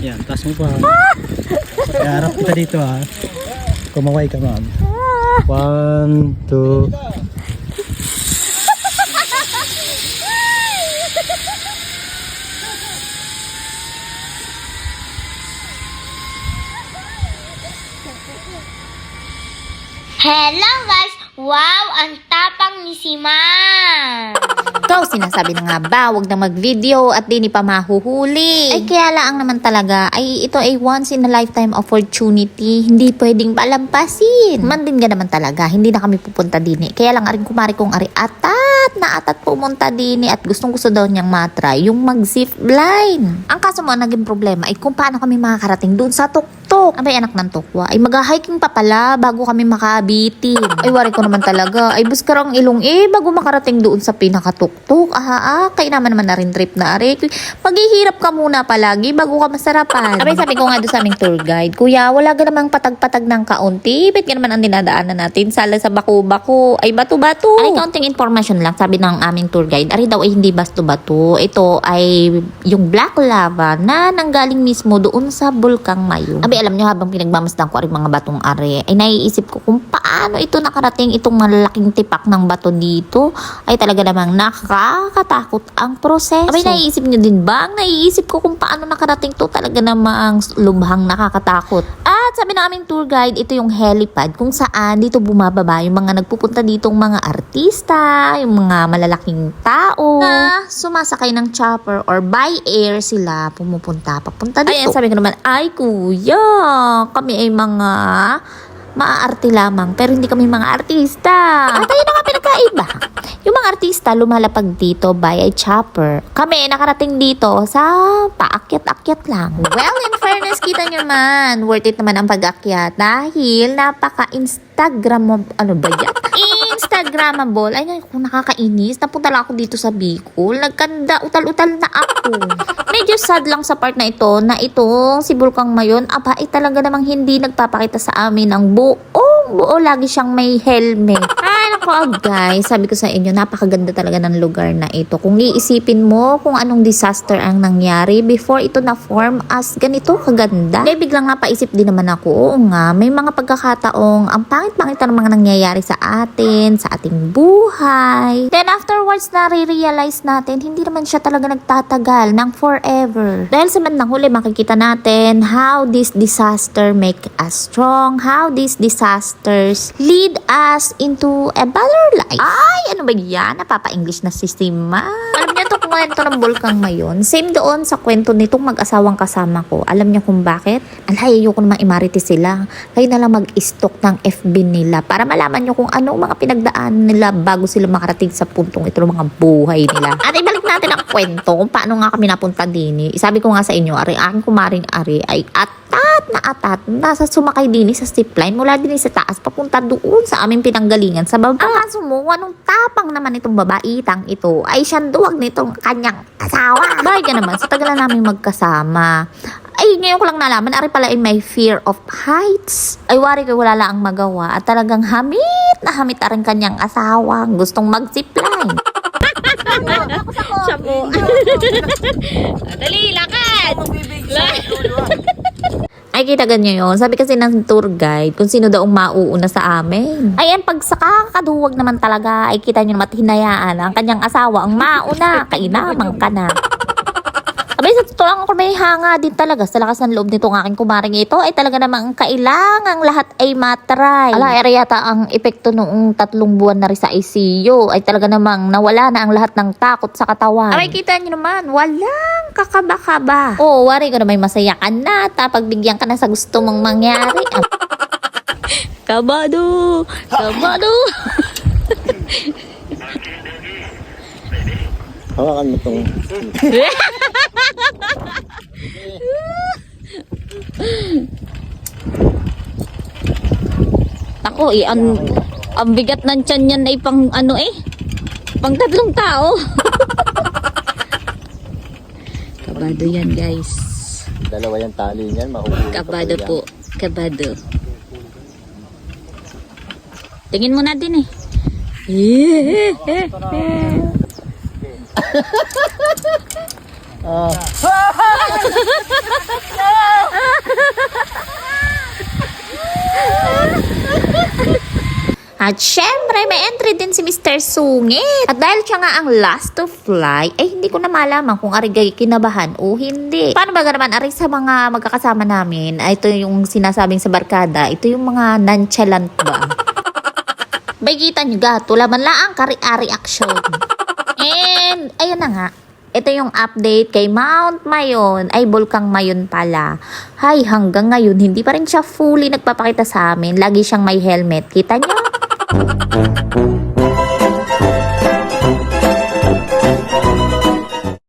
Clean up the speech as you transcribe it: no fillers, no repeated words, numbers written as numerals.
Yan, taas mo pa. Harap kita dito ha. Kumaway ka ma'am. 1, 2. Hello guys! Wow! Ang tapang ni si Ma'am! Ikaw, sinasabi na nga ba, wag na mag-video at di ni pa mahuhuli. Ay kaya lang naman talaga, ay ito ay once in a lifetime opportunity. Hindi pwedeng palampasin. Mandin ka naman talaga, hindi na kami pupunta din. Kaya lang aring kumari kong ari atat pumunta din at gustong gusto daw niyang matry yung mag-zip line. Ang kaso mo, naging problema ay kung paano kami makakarating doon sa tuktok. Abay anak ng tukwa, ay mag-hiking pa pala bago kami makabitin. Ay wari ko naman talaga, ay buskarang ilong bago makarating doon sa pinakatuktok. Kaya naman na rin trip na ari. Maghihirap ka muna palagi bago ka masarapan. Abay sabi ko nga doon sa aming tour guide, kuya wala ka namang patag-patag ng kaunti. Bet ka naman ang dinadaanan natin. Sala sa bako-bako, ay bato-bato. Ay kaunting information lang, sabi ng aming tour guide, ari daw ay hindi basto-bato. Ito ay yung black lava na nanggaling mismo doon sa Bulkang Mayon. Abay alam nyo, habang pinagmamasdan ko ari mga batong ari, ay naiisip ko kung paano ito nakarating itong malaking tipak ng bato dito. Ay talaga namang nakakatakot ang proseso. Abay naiisip nyo din ba? Ang naiisip ko kung paano nakarating to, talaga namang lubhang nakakatakot. At sabi ng aming tour guide, ito yung helipad kung saan dito bumababa yung mga nagpupunta ditong mga artista, yung mga malalaking tao na sumasakay ng chopper or by air sila papunta dito. Ayan, sabi ko naman, ay kuya, kami ay mga maaarte lamang pero hindi kami mga artista. At ayun na nga pinagkaiba. Yung mga artista lumalapag dito by a chopper. Kami nakarating dito sa paakyat-akyat lang. Well, in fairness, kita nyo naman, worth it naman ang pag-akyat dahil napaka-Instagram, ano ba yan? Instagramable. Ay, kung nakakainis, napunta lang ako dito sa Bicol. Nagkanda, utal-utal na ako. Medyo sad lang sa part na ito, si Bulkang Mayon, ay talaga namang hindi nagpapakita sa amin ng buo. Lagi siyang may helmet. Ay, naku guys, sabi ko sa inyo, napakaganda talaga ng lugar na ito. Kung iisipin mo kung anong disaster ang nangyari before ito na-form as ganito kaganda. May biglang napaisip din naman ako, oo nga, may mga pagkakataong ang pangit-pangit ng mga nangyayari sa atin, sa ating buhay. Then afterwards, nare-realize natin, hindi naman siya talaga nagtatagal ng forever. Dahil sa bandang huli, makikita natin how this disaster make us strong, how these disasters lead us into a better life. Ay, ano ba yan? Napapa-English na sistema. Alam niyo to, kwento ng Bulkang Mayon. Same doon sa kwento nitong mag-asawang kasama ko. Alam niyo kung bakit? Alay, ayoko naman imarites sila. Kayo na lang mag-stalk ng FB nila para malaman niyo kung ano mga pinagdaan nila bago sila makarating sa puntong ito ng mga buhay nila. At ibalik natin ang kwento kung paano nga kami napunta din. Sabi ko nga sa inyo, aking kumaring ari ay atat, nasa sumakay din sa zipline mula din sa taas papunta doon sa aming pinanggalingan sa baba. Ang kaso mo, anong tapang naman itong babaitang ito ay siyang nitong kanyang asawa. Bakit ka naman, sa tagal na namin magkasama. Ay, ngayon ko lang nalaman, ari pala ay may fear of heights. Ay, wari ko wala lang ang magawa at talagang hamit na hamit aring kanyang asawa. Gustong mag-zipline. Siya po. Dali, lakad! Ay, kita ganyo yun. Sabi kasi ng tour guide, kung sino daw ang mauuna sa amin. Ayan, pag sa kakakaduwag naman talaga, ay kita nyo naman hinayaan ang kanyang asawa ang mauna. Kainamang ka na. Abay, sa totoo lang ako may hanga din talaga sa lakas ng loob nitong aking kumaring ito ay talaga namang kailangang lahat ay matry. Ala, yata ang epekto noong 3 buwan na rin sa ICU ay talaga namang nawala na ang lahat ng takot sa katawan. Abay, kita nyo naman, walang kakaba-kaba. Oo, wari ko na may masaya ka na, pagbigyan ka na sa gusto mong mangyari. Kabado! Hawakan mo itong... Ako ang bigat ng tiyan yan ay pang pang 3 tao. Kabado yan guys. Dalawa yung tali niyan, mahuhuli. Kabado po. Kabado. Tingin mo na din At syempre, may entry din si Mr. Sungit. At dahil siya nga ang last to fly, hindi ko na malaman kung arigay kinabahan o hindi. Paano ba naman, aray sa mga magkakasama namin, ito yung sinasabing sa barkada, ito yung mga nonchalant ba? Bagita nyo gato, laman lang kari-ari action. And, ayun na nga. Ito yung update kay Mount Mayon, ay Bulkang Mayon pala. Hay, hanggang ngayon, hindi pa rin siya fully nagpapakita sa amin. Lagi siyang may helmet. Kita nyo?